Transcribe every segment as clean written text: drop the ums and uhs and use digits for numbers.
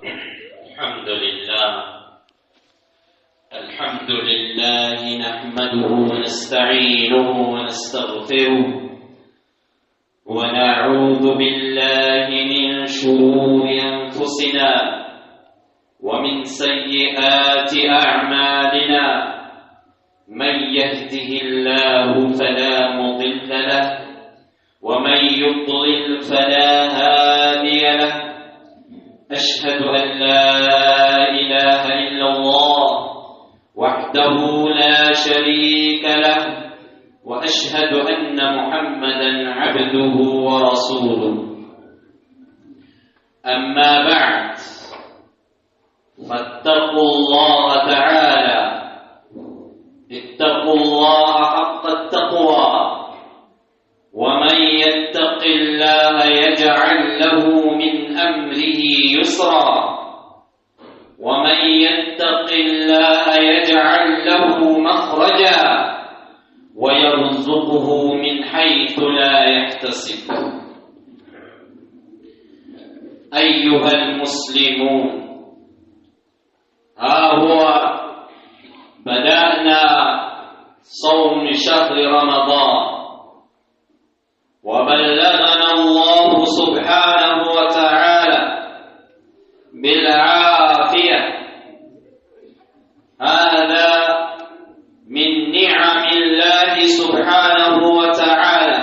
الحمد لله نحمده ونستعينه ونستغفره ونعوذ بالله من شرور أنفسنا ومن سيئات أعمالنا من يهده الله فلا مضل له ومن يضلل فلا هادي له أشهد أن لا إله إلا الله وحده لا شريك له وأشهد أن محمدًا عبده ورسوله أما بعد فاتقوا الله تعالى اتقوا الله حق التقوى ومن يتق الله يجعل له من أمره يسرا ومن يتق الله يجعل له مخرجا ويرزقه من حيث لا يحتسب. أيها المسلمون، ها هو بدأنا صوم شهر رمضان وبلغنا الله سبحانه وتعالى بالعافية. هذا من نعم الله سبحانه وتعالى.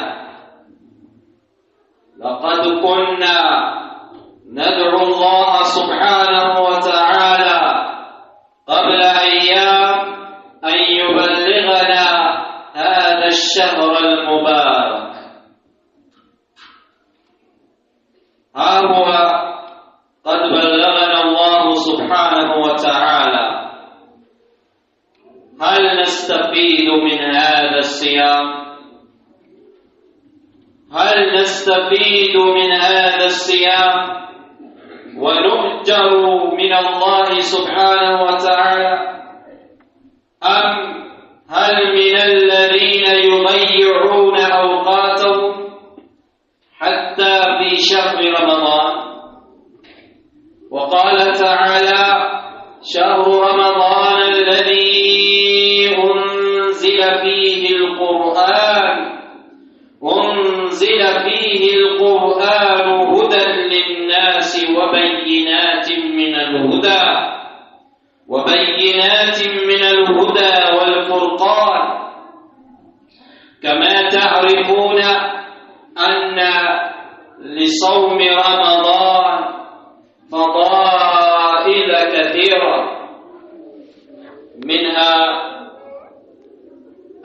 لقد كنا ندعو الله سبحانه وتعالى قبل أيام أن يبلغنا هذا الشهر المبارك. ها هو قد بلغنا الله سبحانه وتعالى. هل نستفيد من هذا الصيام؟ هل نستفيد من هذا الصيام ونؤجر من الله سبحانه وتعالى؟ أم هل من الذين يضيعون أوقاتهم حتى في شهر رمضان؟ وقال تعالى: شهر رمضان الذي أنزل فيه القرآن هدى للناس وبينات من الهدى والفرقان. كما تعرفون أن لصوم رمضان فضائل كثيرة، منها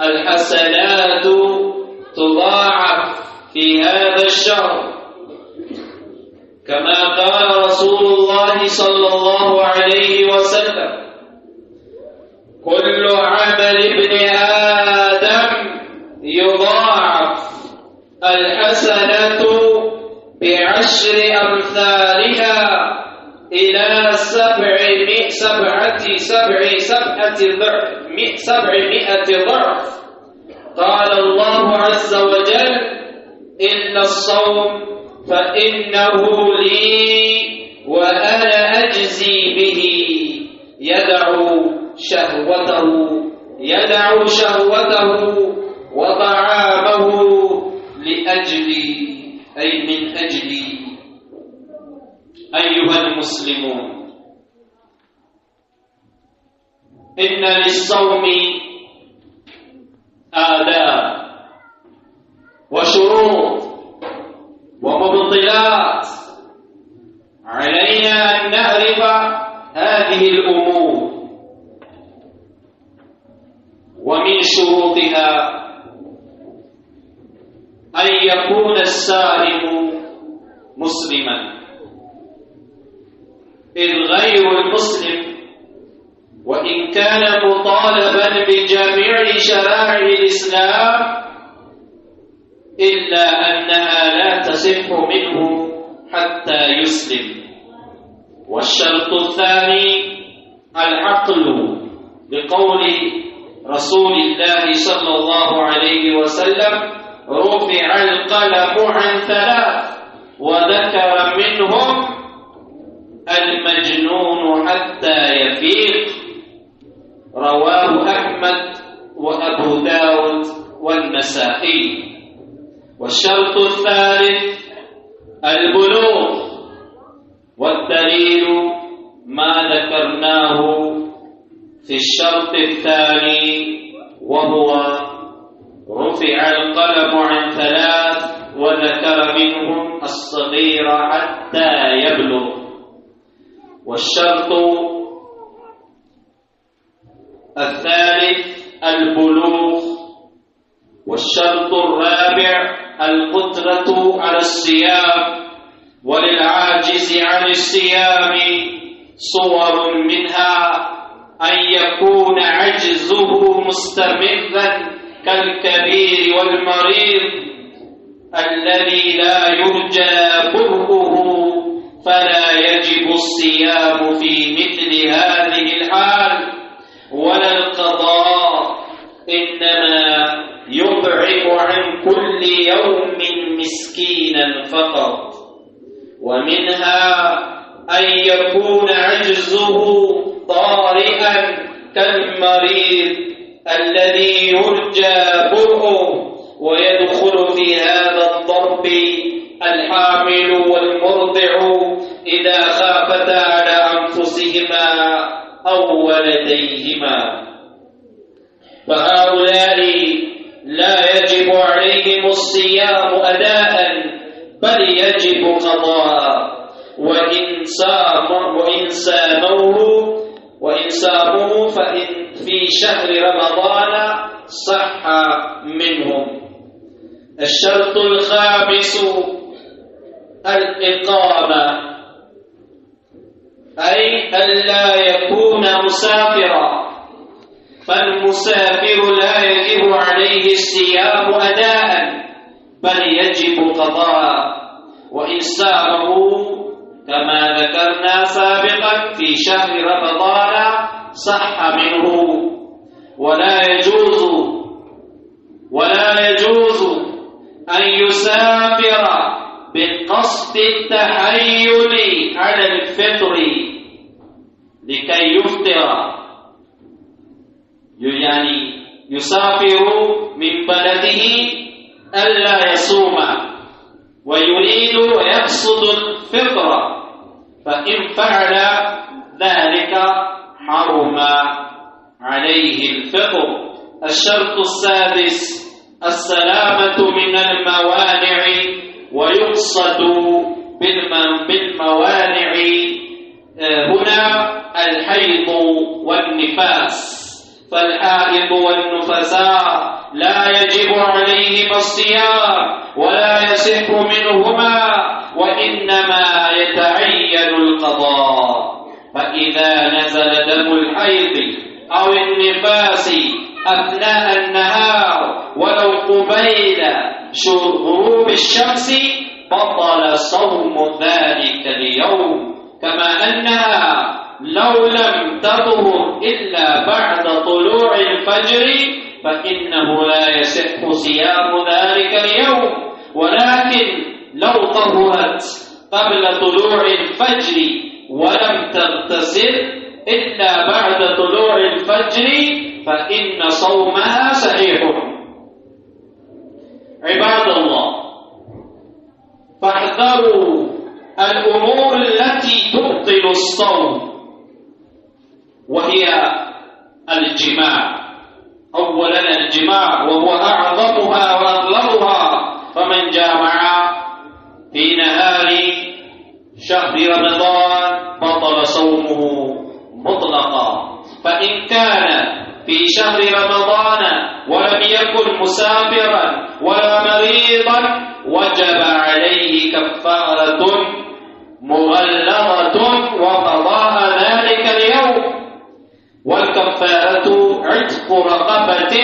الحسنات تضاعف في هذا الشهر، كما قال رسول الله صلى الله عليه وسلم: كل عمل ابن آدم يضاعف، الحسنة بعشر أمثالها إلى 700 ضعف. قال الله عز وجل: إلا الصوم فإنه لي وأنا أجزي به، يدعو شهوته وطعامه لأجلي، أي من أجلي. أيها المسلمون، إن للصوم آداب وشروط ومبطلات، علينا أن نعرف هذه الأمور. ومن شروطها أن يكون الصائم مسلما، إذ غير المسلم وإن كان مطالبا بجميع شرائع الإسلام إلا أنها لا تصح منه حتى يسلم. والشرط الثاني العقل، لقول رسول الله صلى الله عليه وسلم: رفع القلم عن 3، وذكر منهم المجنون حتى يفيق. رواه أحمد وأبو داود والنسائي. والشرط الثالث البلوغ، والدليل ما ذكرناه في الشرط الثاني، وهو رفع القلم عن 3 وذكر منهم الصغير حتى يبلغ. والشرط الثالث البلوغ. والشرط الرابع القدرة على الصيام، وللعاجز عن الصيام صور منها أن يكون عجزه مستمرا كالكبير والمريض الذي لا يرجى برؤه، فلا يجب الصيام في مثل هذه الحال ولا القضاء، إنما يطعم عن كل يوم مسكينا فقط. ومنها أن يكون عجزه طارئا كالمريض الذي يرجى برؤه، ويدخل في هذا الضرب الحامل والمرضع إذا خافتا على أنفسهما أو ولديهما، فهؤلاء لا يجب عليهم الصيام أداء بل يجب قضاء، وإن صاموه فإن في شهر رمضان صح منهم. الشرط الخامس الإقامة، أي ألا يكون مسافرا، فالمسافر لا يجب عليه الصيام أداء بل يجب قضاء، وإن صامه كما ذكرنا سابقا في شهر رمضان صح منه. ولا يجوز أن يسافر بقصد التحيل على الفطر لكي يفطر، يعني يسافر من بلده ألا يصوم ويريد ويقصد الفطر، فإن فعل ذلك حرم عليه الفطر. الشرط السادس السلامة من الموانع، ويقصد بالموانع هنا الحيض والنفاس، فالحائض والنفساء لا يجب عليهما الصيام ولا يصح منهما، وإنما يتعين القضاء. فإذا نزل دم الحيض أو النفاس أثناء النهار ولو قبيل غروب الشمس بطل صوم ذلك اليوم، كما أنها لو لم تطهر إلا بعد طلوع الفجر فإنه لا يصح صيام ذلك اليوم، ولكن لو طهرت قبل طلوع الفجر ولم تغتسل إلا بعد طلوع الفجر فإن صومها صحيح. عباد الله، فاحذروا الأمور التي تبطل الصوم، وهي الجماع. أولا الجماع، وهو أعظمها وأغلبها، فمن جامع في نهار شهر رمضان بطل صومه مطلقا. فإن كان في شهر رمضان ولم يكن مسافرا ولا مريضا وجب عليه كفارة مغلظة وقضاء ذلك اليوم، والكفارة عتق رقبة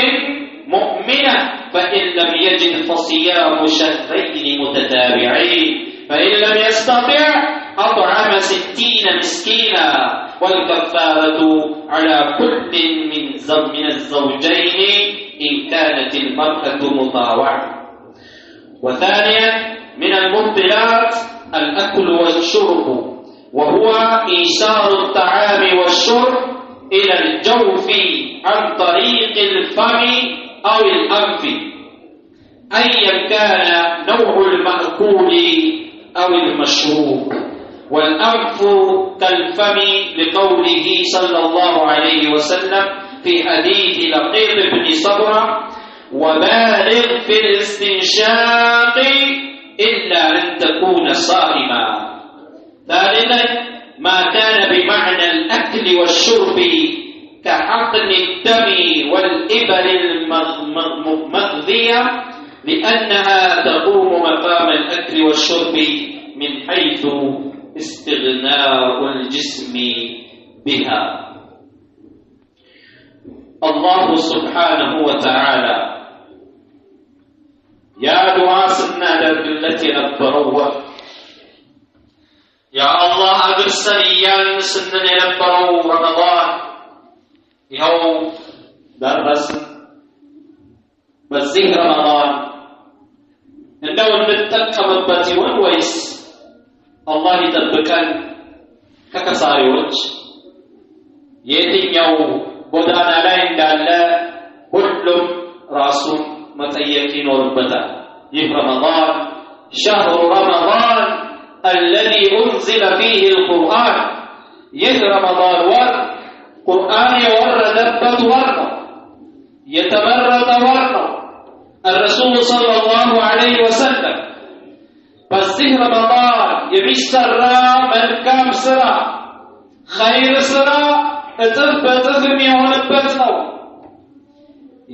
مؤمنة، فإن لم يجد فصيام شهرين متتابعين، فإن لم يستطع أطعم 60 مسكينا، والكفارة على كل من الزوجين إن كانت المرأة مطاوعة. وثانيا من المبطلات الأكل والشرب، وهو إيصال الطعام والشرب إلى الجوف عن طريق الفم أو الأنف، أيا كان نوع المأكول أو المشروب، والأنف كالفم لقوله صلى الله عليه وسلم في حديث لقيط بن صبرة: وبالغ في الاستنشاق إلا أن تكون صائما. ثالثا ما كان بمعنى الأكل والشرب كحقن الدم والإبر المغذية، لأنها تقوم مقام الأكل والشرب من حيث استغناء الجسم بها. الله سبحانه وتعالى يا دعاء سنة التي نبروا يا الله أدرسني إيان سنة نبروا رمضان يوم درس بزيه رمضان إنه نتكم البتيون ويس الله يتبكن ككساري وجه يتين يوم بدانا لا إندال كلهم راسهم متيكين وربتا يه رمضان شهر رمضان الذي أنزل فيه القرآن. يه رمضان ور قرآن يوردبت ورنا يتمرد ورنا الرسول صلى الله عليه وسلم بس يه رمضان يبيش سرى ملكام سرى خير سرى እጥፍ በጥፍ የሚሆንበት ነው።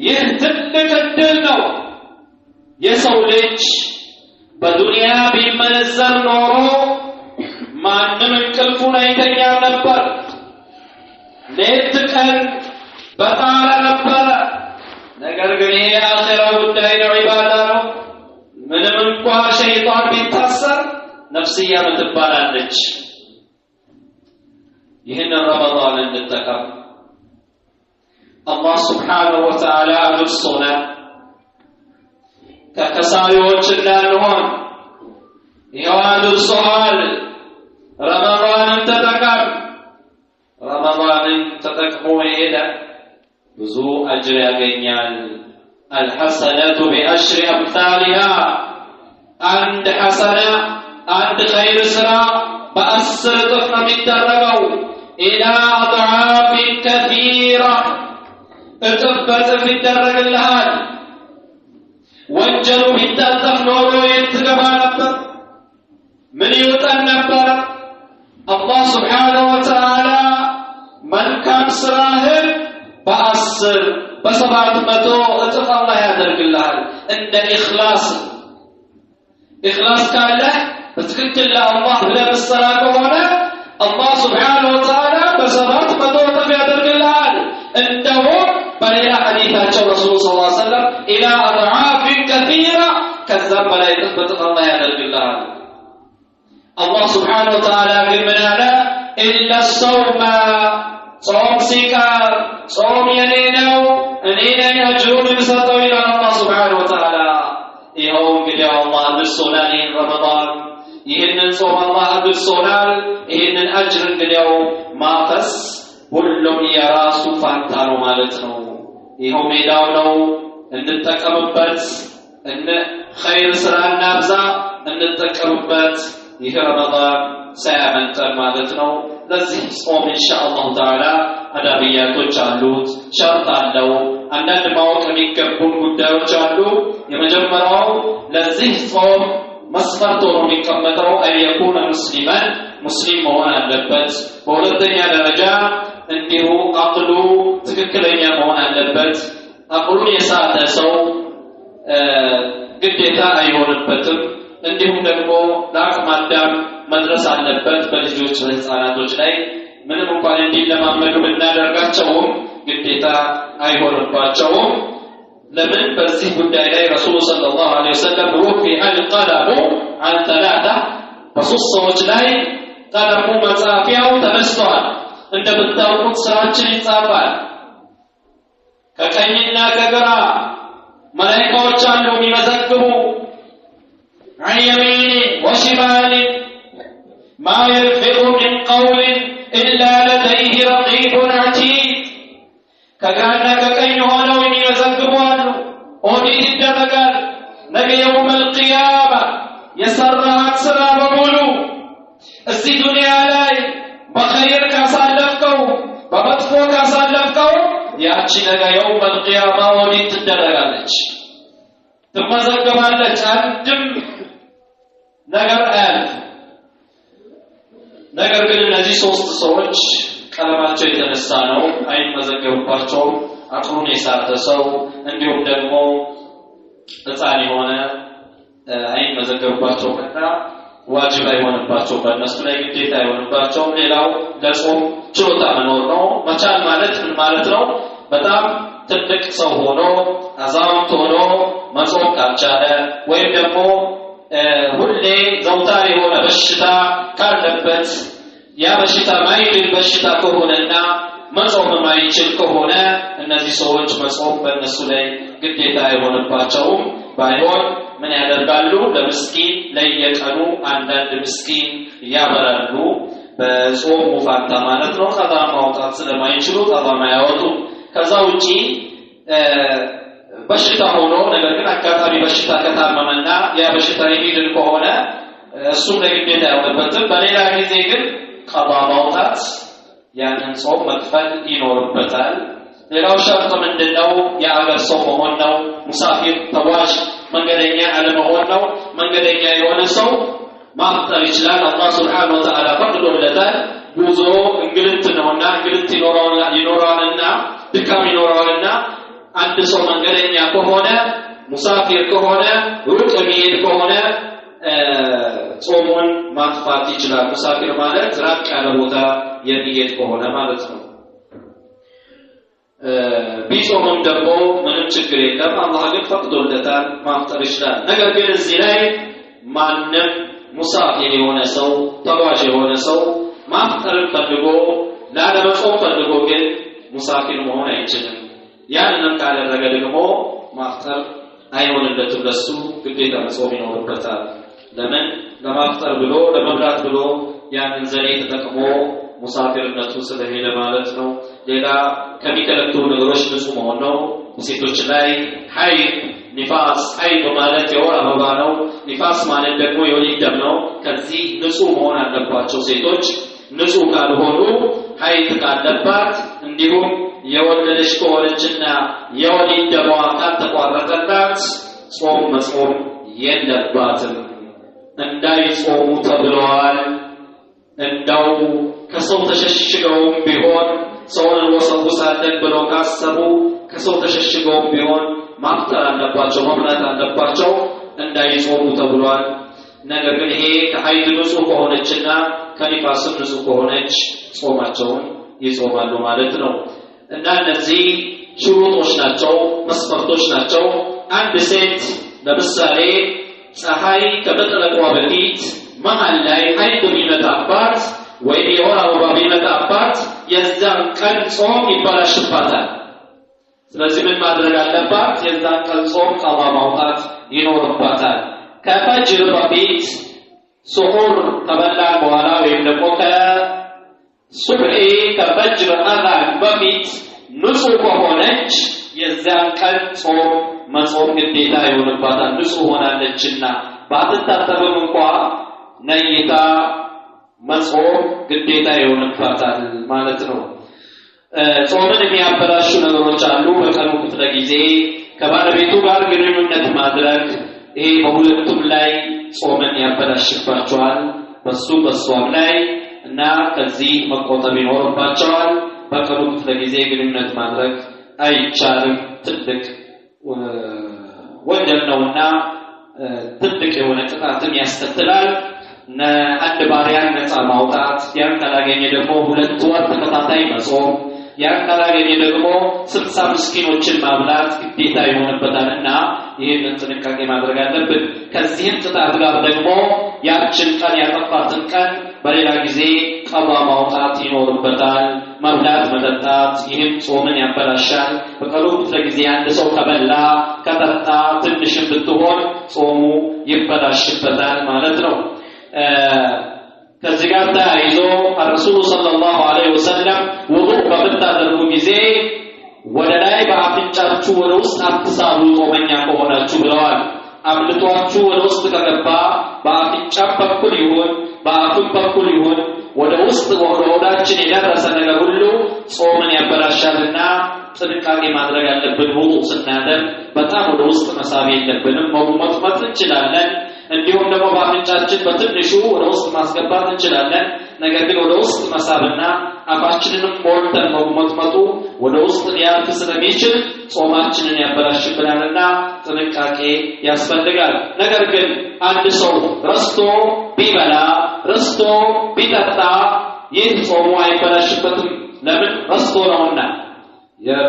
ይህ ትልቅ ዕድል ነው። የሰው ልጅ በዱንያ ቢመነዘር ኖሮ ማንም እንቅልፉን አይተኛም ነበር። ሌት ቀን በጣረ ነበረ። ነገር ግን ይሄ የአኺራ ጉዳይ ነው፣ ዒባዳ ነው። ምንም እንኳ ሸይጣን ቢታሰር ነፍስያ ምትባላለች። ይህን ረመዳን እንጠቀም። አላህ ስብሓነሁ ወተዓላ አድርሶናል። ከከሳሪዎች እንዳንሆን ይኸው አድርሶሃል። ረመዳንን ተጠቀም። ረመዳንን ተጠቅሞ የሄደ ብዙ አጅር ያገኛል። አልሐሰነቱ ቢዐሽሪ አምሳሊሃ፣ አንድ ሐሰና አንድ ኸይር ስራ በ10 እጥፍ ነው የሚደረገው። ኢላ አድዓፊን ከሲራ፣ እጥፍ በእጥፍ ይደረግልሃል። ወንጀሉ ቢታጠፍ ኖሮ የት ትገባ ነበር? ምን ይውጠን ነበር? አላህ ስብሓነሁ ወተዓላ መልካም ስራህን በ10 በ700 እጥፍ አላህ ያደርግልሃል። እንደ ኢኽላስ ካለህ በትክክል ለአላህ ብለህ ምትሰራ ከሆነ አላህ ስብሓነሁ ወተዓላ በ700 እጥፍ ያደርግልሃል። እንደውም በሌላ ሐዲታቸው ረሱሉ ሰለላሁ ዐለይሂ ወሰለም ኢላ አድዓፊን ከሲራ፣ ከዛም በላይ እጥፍ በእጥፍ አላህ ያደርግልሃል። አላህ ስብሓነሁ ወተዓላ ግን ምን አለ? ኢላ ሰውመ፣ ጾም ሲቀር ጾም የኔ ነው እኔ ነኝ አጅሩን የምሰጠው ይላል አላህ ስብሓነሁ ወተዓላ። ይኸው እንግዲህ አላህ አድርሶናል ይህን ረመዳን፣ ይህንን ጾም አላህ አድርሶናል። ይህንን አጅር እንግዲያው ማፈስ ሁሉም የራሱ ፋንታ ነው ማለት ነው። ይኸው ሜዳው ነው፣ እንጠቀምበት። ኸይር ስራ እናብዛ፣ እንጠቀምበት። ይህ ረመዳን ሳያመልጠን ማለት ነው። ለዚህ ጾም ኢንሻአላህ ተዓላ አዳብያቶች አሉት፣ ሸርጥ አለው። አንዳንድ ማወቅ የሚገቡን ጉዳዮች አሉ። የመጀመሪያው ለዚህ ጾም መስፈርት ሆኖ የሚቀመጠው አየኩነ ሙስሊማን፣ ሙስሊም መሆን አለበት። በሁለተኛ ደረጃ እንዲሁ አቅሉ ትክክለኛ መሆን አለበት። አቅሉን የሳተ ሰው ግዴታ አይሆንበትም። እንዲሁም ደግሞ ለአቅመ አዳም መድረስ አለበት። በልጆች በህፃናቶች ላይ ምንም እንኳን እንዲለማመዱ ብናደርጋቸውም ግዴታ አይሆንባቸውም። ለምን? በዚህ ጉዳይ ላይ ረሱሉ ሰለላሁ ዐለይሂ ወሰለም ሩፊዐ አልቀለሙ ዐን ሰላሳ፣ በሶስት ሰዎች ላይ ቀለሙ መጻፊያው ተነስቷል። እንደምታውቁት ስራችን ይጻፋል። ከቀኝና ከግራ መላእክቶች አሉ የሚመዘግቡ። عن يمين وشمال ما يلفظ من قول إلا لديه رقيب عتيد كأنك كين هونو يمزغبون ኦዲት ይደረጋል ነገ يوم القيامة የሰራሃት ስራ በሙሉ እዚህ ዱንያ ላይ በኸይር ካሳለፍከው በመጥፎ ካሳለፍከው ያቺ ነገ يوم القيامة ኦዲት ትደረጋለች ትመዘገባለች አንድም ነገር አያልፍ ነገር ግን እነዚህ ሶስት ሰዎች ቀለማቸው የተነሳ ነው አይመዘገቡባቸው አጥሩን የሳተ ሰው እንዲሁም ደግሞ ሕፃን የሆነ አይመዘገቡባቸው ከታ ዋጅብ አይሆንባቸው በእነሱ ላይ ግዴታ አይሆንባቸው ሌላው ለጾም ችሎታ መኖር ነው መቻል ማለት ምን ማለት ነው በጣም ትልቅ ሰው ሆኖ አዛውንት ሆኖ መጾም ካልቻለ ወይም ደግሞ ሁሌ ዘውታሪ የሆነ በሽታ ካለበት ያ በሽታ ማይድን በሽታ ከሆነና መጾም ማይችል ከሆነ እነዚህ ሰዎች መጾም በእነሱ ላይ ግዴታ አይሆንባቸውም ባይሆን ምን ያደርጋሉ ለምስኪን ለየቀኑ አንዳንድ ምስኪን ያበራሉ በጾሙ ፋንታ ማለት ነው ቀጣ ማውጣት ስለማይችሉ ቀጣ ማያወጡ ከዛ ውጪ በሽታ ሆኖ ነገር ግን አጋጣሚ በሽታ ከታመመና ያ በሽታ የሚድን ከሆነ እሱም ለግዴታ አይሆንበትም በሌላ ጊዜ ግን ቀጣ ማውጣት ያንን ጾም መክፈል ይኖርበታል ሌላው ሸርጥ ምንድነው የአገር ሰው መሆን ነው ሙሳፊር ተዋጅ መንገደኛ አለመሆን ነው መንገደኛ የሆነ ሰው ማፍጠር ይችላል አላህ Subhanahu Wa Ta'ala ፈቅዶለታል ጉዞ እንግልት ነውና እንግልት ይኖራልና ድካም ይኖራልና አንድ ሰው መንገደኛ ከሆነ ሙሳፊር ከሆነ ሩቅ የሚሄድ ከሆነ ጾሙን ማጥፋት ይችላል ሙሳፊር ማለት ራቅ ያለ ቦታ የሚሄድ ከሆነ ማለት ነው ቢጾምም ደግሞ ምንም ችግር የለም አላህ ግን ፈቅዶለታል ማፍጠር ይችላል ነገር ግን እዚህ ላይ ማንም ሙሳፊር የሆነ ሰው ተጓዥ የሆነ ሰው ማፍጠር ፈልጎ ላለመጾም ፈልጎ ግን ሙሳፊር መሆን አይችልም ያንንም ካደረገ ደግሞ ማፍጠር አይሆንለትም ለሱ ግዴታ መጾም ይኖርበታል ለምን ለማፍጠር ብሎ ለመብላት ብሎ ያንን ዘዴ ተጠቅሞ ሙሳፊርነቱ ስለሄደ ማለት ነው ሌላ ከሚከለክሉ ነገሮች ንጹህ መሆን ነው ሴቶች ላይ ሐይድ ንፋስ ሐይድ ማለት የወር አበባ ነው ንፋስ ማለት ደግሞ የወሊድ ደም ነው ከዚህ ንጹህ መሆን አለባቸው ሴቶች ንጹህ ካልሆኑ ሐይድ ካለባት እንዲሁም የወለደች ከሆነችና የወሊድ ደሟ ካልተቋረጠላት ጾም መጾም የለባትም እንዳይጾሙ ተብለዋል እንዳው ከሰው ተሸሽገውም ቢሆን ሰውን ወሰውሳለን ብለው ካሰቡ ከሰው ተሸሽገውም ቢሆን ማፍጠር አለባቸው መብላት አለባቸው እንዳይጾሙ ተብሏል ነገር ግን ይሄ ከሐይድ ንጹህ ከሆነችና ከኒፋስም ንጹህ ከሆነች ጾማቸውን ይጾማሉ ማለት ነው እና እነዚህ ሽሩጦች ናቸው መስፈርቶች ናቸው አንድ ሴት ለምሳሌ ፀሐይ ከመጥለቋ በፊት መሃል ላይ ሐይድ ቢመጣባት ወይም የወር አበባ ቢመጣባት የዛን ቀን ጾም ይበላሽባታል ስለዚህ ምን ማድረግ አለባት የዛን ቀን ጾም ቀባ ማውጣት ይኖርባታል ከፈጅር በፊት ሱሑር ከበላን በኋላ ወይም ደግሞ ከሱብሒ ከፈጅር አዛን በፊት ንጹህ ከሆነች የዛን ቀን ጾም መጾም ግዴታ ይሆንባታል ንጹህ ሆናለችና ባትታጠብም እንኳን ነይታ መጾም ግዴታ ይሆንባታል ማለት ነው ጾምን የሚያበላሹ ነገሮች አሉ በቀኑ ክፍለ ጊዜ ከባለቤቱ ጋር ግንኙነት ማድረግ ይሄ በሁለቱም ላይ ጾምን ያበላሽባቸዋል በሷም ላይ እና ከዚህ መቆጠብ ይኖርባቸዋል በቀኑ ክፍለ ጊዜ ግንኙነት ማድረግ አይቻልም ትልቅ ወንጀል ነውና ትልቅ የሆነ ቅጣትን ያስከትላል አንድ ባሪያን ነፃ ማውጣት ያን ካላገኘ ደግሞ 2 ወር ተከታታይ መጾም ያን ካላገኘ ደግሞ 60 ምስኪኖችን ማብላት ግዴታ ይሆንበታልና ይሄንን ጥንቃቄ ማድረግ አለብን ከዚህም ቅጣት ጋር ደግሞ ያችን ቀን ያጠፋትን ቀን በሌላ ጊዜ ቀባ ማውጣት ይኖርበታል መብላት መጠጣት ይህም ጾምን ያበላሻል በቀኑ ክፍለ ጊዜ አንድ ሰው ከበላ ከጠጣ ትንሽም ብትሆን ጾሙ ይበላሽበታል ማለት ነው ከዚህ ጋር ተያይዞ الرسول صلى الله عليه وسلم ውዱእ በምታደርጉ ጊዜ ወደ ላይ በአፍንጫችሁ ወደ ውስጥ አትሳቡ ጾመኛ ከሆናችሁ ብለዋል። አብልቷችሁ ወደ ውስጥ ከገባ በአፍንጫ በኩል ይሁን በአፍም በኩል ይሁን ወደ ውስጥ ወደ ሆዳችን የደረሰ ነገር ሁሉ ጾምን ያበላሻልና ጥንቃቄ ማድረግ አለብን። ውዱእ ስናደርግ በጣም ወደ ውስጥ መሳብ የለብንም። መጉመጥመጥ እንችላለን፣ እንዲሁም ደግሞ በአፍንጫችን በትንሹ ወደ ውስጥ ማስገባት እንችላለን። ነገር ግን ወደ ውስጥ መሳብና አፋችንንም ሞልተን መጉመጥመጡ ወደ ውስጥ ሊያልፍ ስለሚችል ጾማችንን ያበላሽብናልና ጥንቃቄ ያስፈልጋል። ነገር ግን አንድ ሰው ረስቶ ቢበላ ረስቶ ቢጠጣ ይህ ጾሙ አይበላሽበትም። ለምን? ረስቶ ነውና።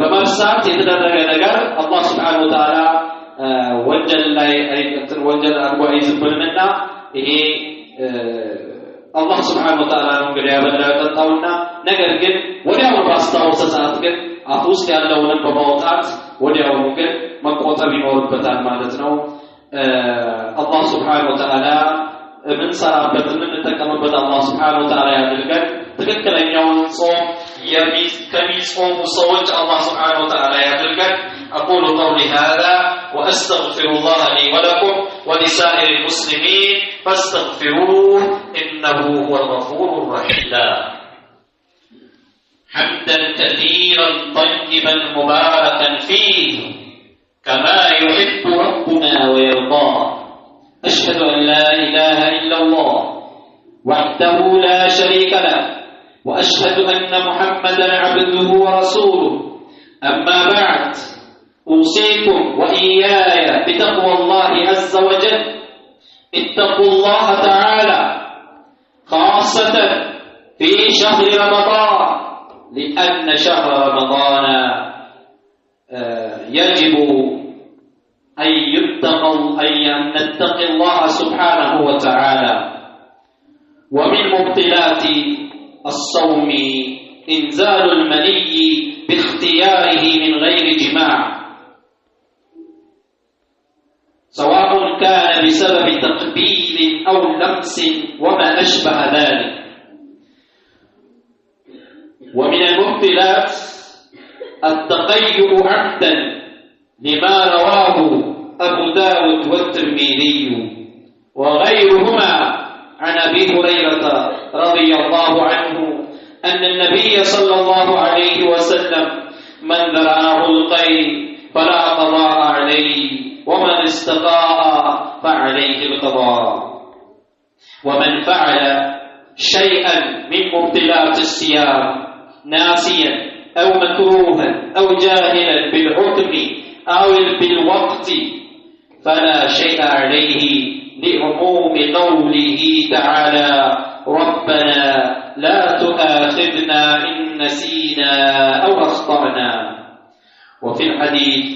በመርሳት የተደረገ ነገር አላህ Subhanahu Wa Ta'ala ወንጀል ላይ አይቀጥል ወንጀል አድርጎ አይዝብንምና ይሄ አላህ Subhanahu Wa Ta'ala ነው እንግዲህ ያበላው ጠጣውና ነገር ግን ወዲያው ባስታወሰ ሰዓት ግን አፍ ውስጥ ያለውን በማውጣት ወዲያው ግን መቆጠብ ይኖርበታል ማለት ነው። አላህ Subhanahu Wa Ta'ala ምን ሰራበት ምን ተጠቀመበት አላህ Subhanahu Wa Ta'ala ያድርገን። ትክክለኛውን ጾም ከሚጾሙ ሰዎች አላህ Subhanahu Wa Ta'ala ያድርገን። أقول قولي هذا وأستغفر الله لي ولكم ولسائر المسلمين فاستغفروه إنه هو الغفور الرحيم. حمدا كثيرا طيبا مباركا فيه كما يحب ربنا ويرضاه. أشهد أن لا إله إلا الله وحده لا شريك له وأشهد أن محمدا عبده ورسوله. أما بعد أوصيكم وإياي بتقوى الله عز وجل. اتقوا الله تعالى خاصة في شهر رمضان لأن شهر رمضان يجب أن نتقي الله سبحانه وتعالى. ومن مبطلات الصوم إنزال المني باختياره من غير جماع، سواء كان بسبب تقبيل أو لمس وما أشبه ذلك. ومن المبطلات التقيؤ عمدا لما رواه أبو داود والترمذي وغيرهما عن أبي هريرة رضي الله عنه أن النبي صلى الله عليه وسلم من ذراه القيء فلا قضاء عليه ومن استقاء فعليه القضاء. ومن فعل شيئا من مبطلات الصيام ناسيا أو مكروها أو جاهلا بالحكم أو بالوقت فلا شيء عليه لعموم قوله تعالى ربنا لا تؤاخذنا إن نسينا أو أخطأنا. وفي الحديث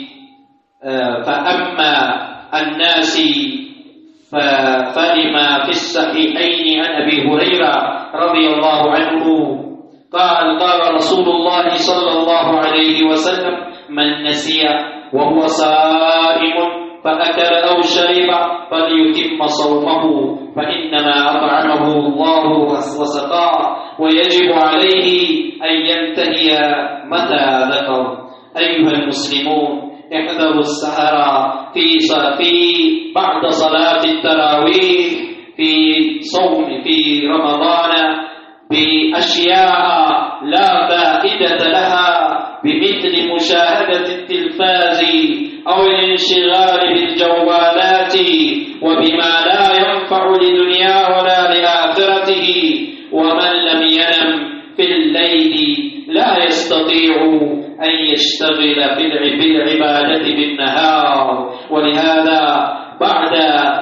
فأما الناس فلما في الصحيحين عن أبي هريرة رضي الله عنه قال رسول الله صلى الله عليه وسلم من نسي وهو صائم فأكل أو شرب فليتم صومه فإنما أطعمه الله وسقاه ويجب عليه أن ينتهي متى ذكر. أيها المسلمون احذروا السهر في بعد صلاة التراويح في رمضان بأشياء لا فائدة لها بمثل مشاهدة التلفاز أو الانشغال بالجوالات وبما لا ينفع لدنيا ولا لآخرته. ومن لم ينم في الليل لا يستطيع أن يشتغل بالعبادة بالنهار. ولهذا بعد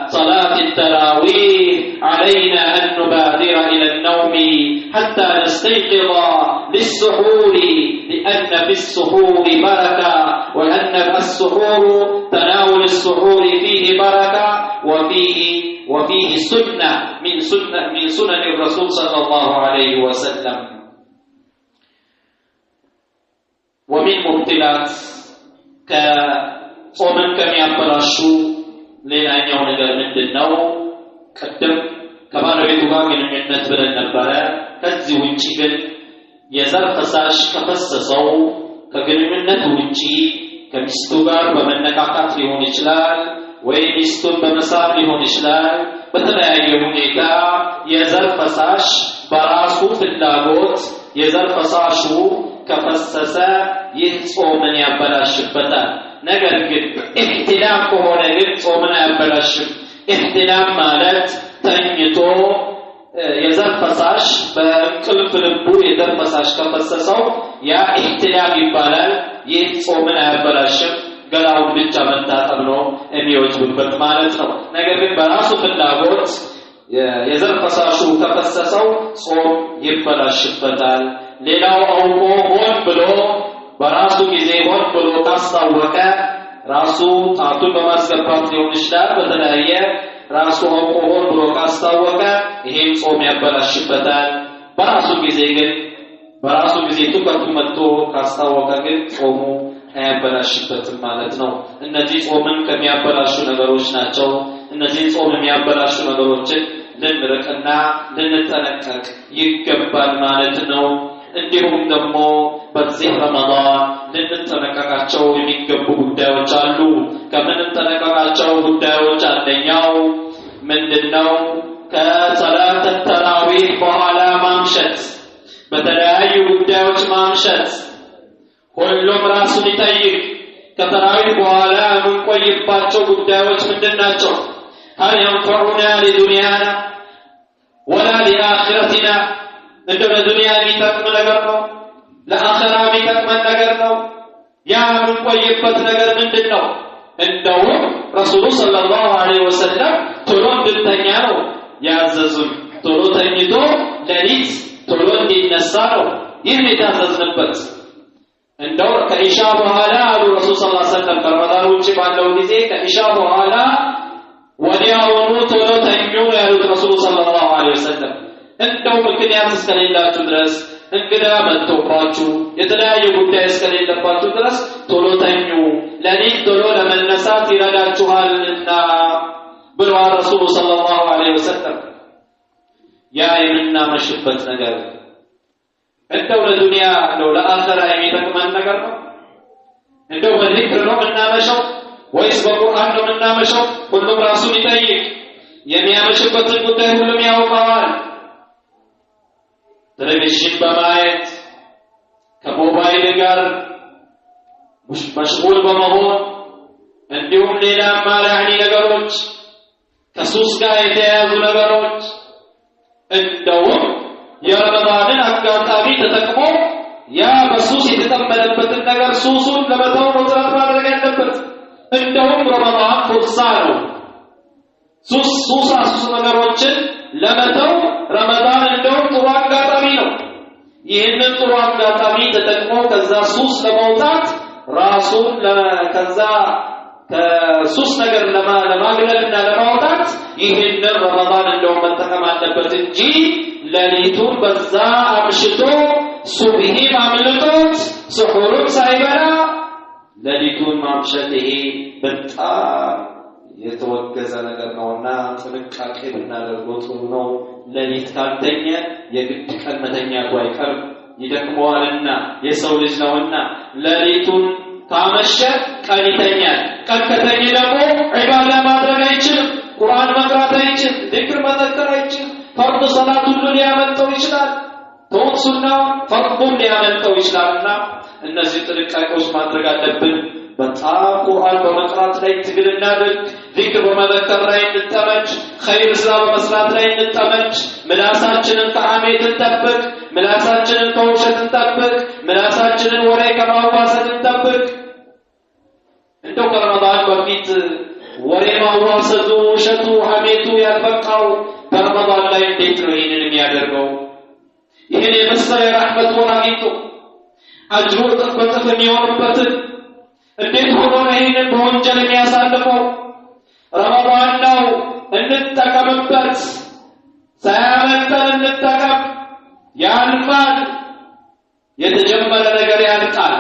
صلاة التراويح علينا أن نبادر إلى النوم حتى نستيقظ للسحور، لأن في السحور بركة، وأن السحور تناول السحور فيه بركة وفيه سنة من سنن الرسول صلى الله عليه وسلم. ومن مبطلات ጾምን ከሚያበላሹ ሌላኛው ነገር ምንድነው? ቀደም ከባለቤቱ ጋር ግንኙነት ብለን ነበረ። ከዚህ ውጪ ግን የዘር ፈሳሽ ከፈሰሰው ከግንኙነት ውጪ ከሚስቱ ጋር በመነካካት ሊሆን ይችላል ወይ ሚስቱን በመሳብ ሊሆን ይችላል። በተለያየ ሁኔታ የዘር ፈሳሽ በራሱ ፍላጎት የዘር ፈሳሹ ከፈሰሰ ይህ ጾምን ያበላሽበታል። ነገር ግን ኢህቲላም ከሆነ ግን ጾምን አያበላሽም። ኢህቲላም ማለት ተኝቶ የዘር ፈሳሽ በእንቅልፍ ልቡ የዘር ፈሳሽ ከፈሰሰው ያ ኢህቲላም ይባላል። ይህ ጾምን አያበላሽም። ገላውን ብቻ መታጠብ ነው የሚወጅብበት ማለት ነው። ነገር ግን በራሱ ፍላጎት የዘር ፈሳሹ ከፈሰሰው ጾም ይበላሽበታል። ሌላው አውቆ ሆን ብሎ በራሱ ጊዜ ሆን ብሎ ካስታወቀ ራሱ ጣቱን በማስገባት ሊሆን ይችላል። በተለያየ ራሱ አውቆ ሆን ብሎ ካስታወቀ ይሄም ጾም ያበላሽበታል። በራሱ ጊዜ ትኩረቱ መጥቶ ካስታወቀ ግን ጾሙ አያበላሽበትም ማለት ነው። እነዚህ ጾምን ከሚያበላሹ ነገሮች ናቸው። እነዚህ ጾም የሚያበላሹ ነገሮችን ልንርቅና ልንጠነቀቅ ይገባል ማለት ነው። እንዲሁም ደግሞ በዚህ ረመዳን ልንጠነቀቃቸው የሚገቡ ጉዳዮች አሉ። ከምንጠነቀቃቸው ጉዳዮች አንደኛው ምንድነው? ከሰላት ተራዊህ በኋላ ማምሸት፣ በተለያዩ ጉዳዮች ማምሸት። ሁሉም ራሱን ይጠይቅ። ከተራዊህ በኋላ የምንቆይባቸው ጉዳዮች ምንድናቸው? هل ينفعنا لدنيانا ولا لآخرتنا؟ እንደው ለዱንያ የሚጠቅም ነገር ነው፣ ለአኺራ የሚጠቅም ነገር ነው። ያ የምንቆይበት ነገር ምንድነው? እንደው ረሱሉ ሰለላሁ ዐለይሂ ወሰለም ቶሎ እንድንተኛ ነው ያዘዙን። ቶሎ ተኝቶ ሌሊት ቶሎ እንዲነሳ ነው ይህ የታዘዝንበት። እንደው ከኢሻ በኋላ አሉ ረሱል ሰለላሁ ዐለይሂ ወሰለም ከረመዳን ውጪ ባለው ጊዜ ከኢሻ በኋላ ወዲያውኑ ቶሎ ተኙ ያሉት ረሱል ሰለላሁ ዐለይሂ ወሰለም። እንደው ምክንያት እስከሌላችሁ ድረስ እንግዳ መጥቶባችሁ የተለያየ ጉዳይ እስከሌለባችሁ ድረስ ቶሎ ተኙ፣ ለሊት ቶሎ ለመነሳት ይረዳችኋልና ብለዋል ረሱሉ ሰለላሁ ዐለይሂ ወሰለም። ያ የምናመሽበት ነገር እንደው ለዱንያ እንደው ለአኺራ የሚጠቅመን ነገር ነው? እንደው በዚክር ነው የምናመሸው ወይስ በቁርአን ነው የምናመሸው? ሁሉም ራሱን ይጠይቅ። የሚያመሽበትን ጉዳይ ሁሉም ያውቀዋል። ቴሌቪዥን በማየት ከሞባይል ጋር መሽጉል በመሆን እንዲሁም ሌላ ማላኒ ነገሮች ከሱስ ጋር የተያያዙ ነገሮች እንደውም የረመዳንን አጋጣሚ ተጠቅሞ ያ በሱስ የተጠመደበትን ነገር ሱሱን ለመተው ነው ጥረት ማድረግ ያለበት። እንደውም ረመዳን ፉርሳ ነው። ሱስ ነገሮችን ለመተው ረመዳን እንደውም ጥሩ አጋጣሚ ነው። ይህንን ጥሩ አጋጣሚ ተጠቅሞ ከዛ ሱስ ለመውጣት ራሱን ከዛ ከሱስ ነገር ለማግለልና ለማውጣት ይህንን ረመዳን እንደውም መጠቀም አለበት እንጂ ሌሊቱን በዛ አምሽቶ ሱብሂም አምልጦት ስሑሩን ሳይበላ ሌሊቱን ማምሸት ይሄ በጣም የተወገዘ ነገር ነውና ጥንቃቄ ብናደርገው ጥሩ ነው። ሌሊት ካልተኛ የግድ ቀን መተኛቱ አይቀርም፣ ይደክመዋልና የሰው ልጅ ነውና። ሌሊቱን ካመሸ ቀን ይተኛል። ቀን ከተኛ ደግሞ ዒባዳ ማድረግ አይችልም፣ ቁርአን መቅራት አይችልም፣ ዚክር መዘከር አይችልም። ፈርድ ሰላት ሁሉ ሊያመልጠው ይችላል፣ ተውት ሱናው ፈርዱን ሊያመልጠው ይችላልና እነዚህ ጥንቃቄዎች ማድረግ አለብን። በጣም ቁርአን በመቅራት ላይ ትግል እናድርግ፣ ዚክር በመዘከር ላይ እንጠመድ፣ ኸይር ስራ በመስራት ላይ እንጠመድ። ምላሳችንን ከሐሜት እንጠብቅ፣ ምላሳችንን ከውሸት እንጠብቅ፣ ምላሳችንን ወሬ ከማዋሰድ እንጠብቅ። እንደው ከረመዳን በፊት ወሬ ማዋሰዱ፣ ውሸቱ፣ ሐሜቱ ያልበቃው በረመዳን ላይ እንዴት ነው ይህንን የሚያደርገው? ይህን የመሰለ የረሕመት ወር አግኝቶ አጅሩ እጥፍ በጥፍ የሚሆንበትን እንዴት ሆኖ ነው ይህንን በወንጀል የሚያሳልፈው? ረመዳን ነው፣ እንጠቀምበት፣ ሳያመልጠን እንጠቀም። ያልፋል፣ የተጀመረ ነገር ያልቃል፣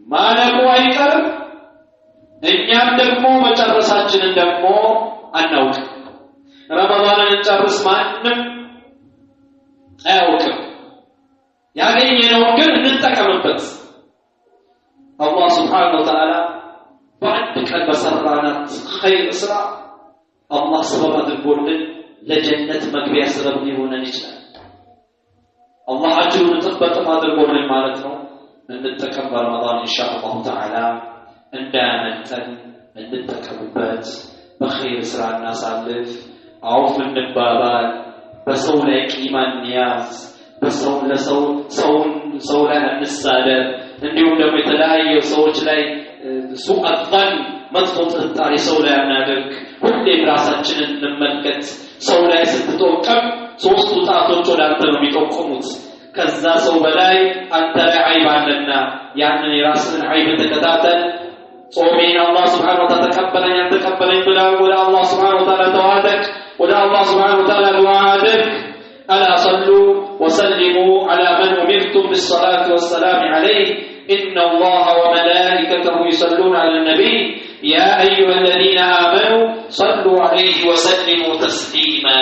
ማለቁ አይቀርም። እኛም ደግሞ መጨረሳችንን ደግሞ አናውቅ። ረመዳንን እንጨርስ ማንም አያውቅም። ያገኘነውን ግን እንጠቀምበት። አላህ ሱብሓነሁ ወተዓላ በአንድ ቀን በሰራናት ኸይር ስራ አላህ ሰበብ አድርጎልን ለጀነት መግቢያ ሰበብ ሊሆነን ይችላል። አላህ አጅሩን ጥበጥም አድርጎልን ማለት ነው። እንጠቀም በረመዳን ኢንሻአላሁ ተዓላ እንዳያመልጠን እንጠቀምበት። በኸይር ስራ እናሳልፍ። አውፍ እንባባል። በሰው ላይ ቂም አንያዝ። ሰው ላይ እንሳደብ። እንዲሁም ደግሞ የተለያዩ ሰዎች ላይ ሱእ አጥፋን መጥፎ ጥርጣሬ ሰው ላይ አናደርግ። ሁሌም ራሳችንን እንመልከት። ሰው ላይ ስትጠቀም ሶስቱ ጣቶች ወደ አንተ ነው የሚጠቁሙት። ከዛ ሰው በላይ አንተ ላይ ዐይብ አለና ያንን የራስህን ዐይብ ተከታተል። ጾሜን አላህ ሱብሓነሁ ወተዓላ ተቀበለኝ ተቀበለኝ ብለህ ወደ አላህ ሱብሓነሁ ወተዓላ ተዋደቅ። ወደ አላህ ሱብሓነሁ ወተዓላ ዱዓ አድርግ። ألا صلوا وسلموا على من أمرتم بالصلاة والسلام عليه إن الله وملائكته يصلون على النبي يا أيها الذين آمنوا صلوا عليه وسلموا تسليما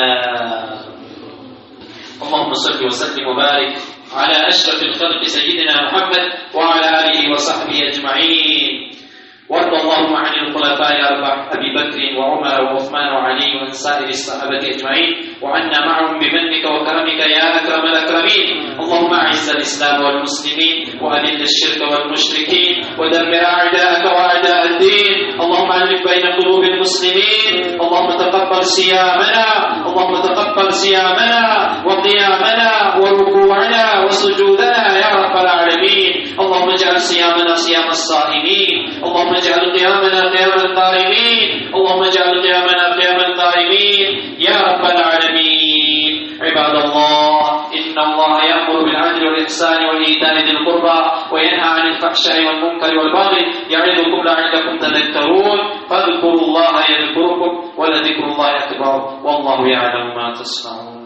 اللهم صل وسلم وبارك على أشرف الخلق سيدنا محمد وعلى آله وصحبه أجمعين وارض اللهم عن الخلفاء الأربعة أبي بكر وعمر وعثمان وعلي وعن سائر الصحابة أجمعين وعنا معهم بمنك وكرمك يا أكرم الأكرمين اللهم أعز الإسلام والمسلمين وأذل الشرك والمشركين ودمر أعداءك وأعداء الدين اللهم ألف بين قلوب المسلمين اللهم تقبل صيامنا اللهم تقبل صيامنا وقيامنا وركوعنا وسجودنا يا رب العالمين اللهم اجعل صيامنا صيام الصائمين اللهم اجعل قيامنا قيام القائمين اللهم اجعل قيامنا قيام القائمين يا رب العالمين عباد الله إن الله يأمر بالعدل والإحسان وإيتاء ذي القربى وينهى عن الفحشاء والمنكر والبغي يعظكم لعلكم تذكرون فاذكروا الله يذكركم ولذكر الله أكبر والله يعلم ما تصنعون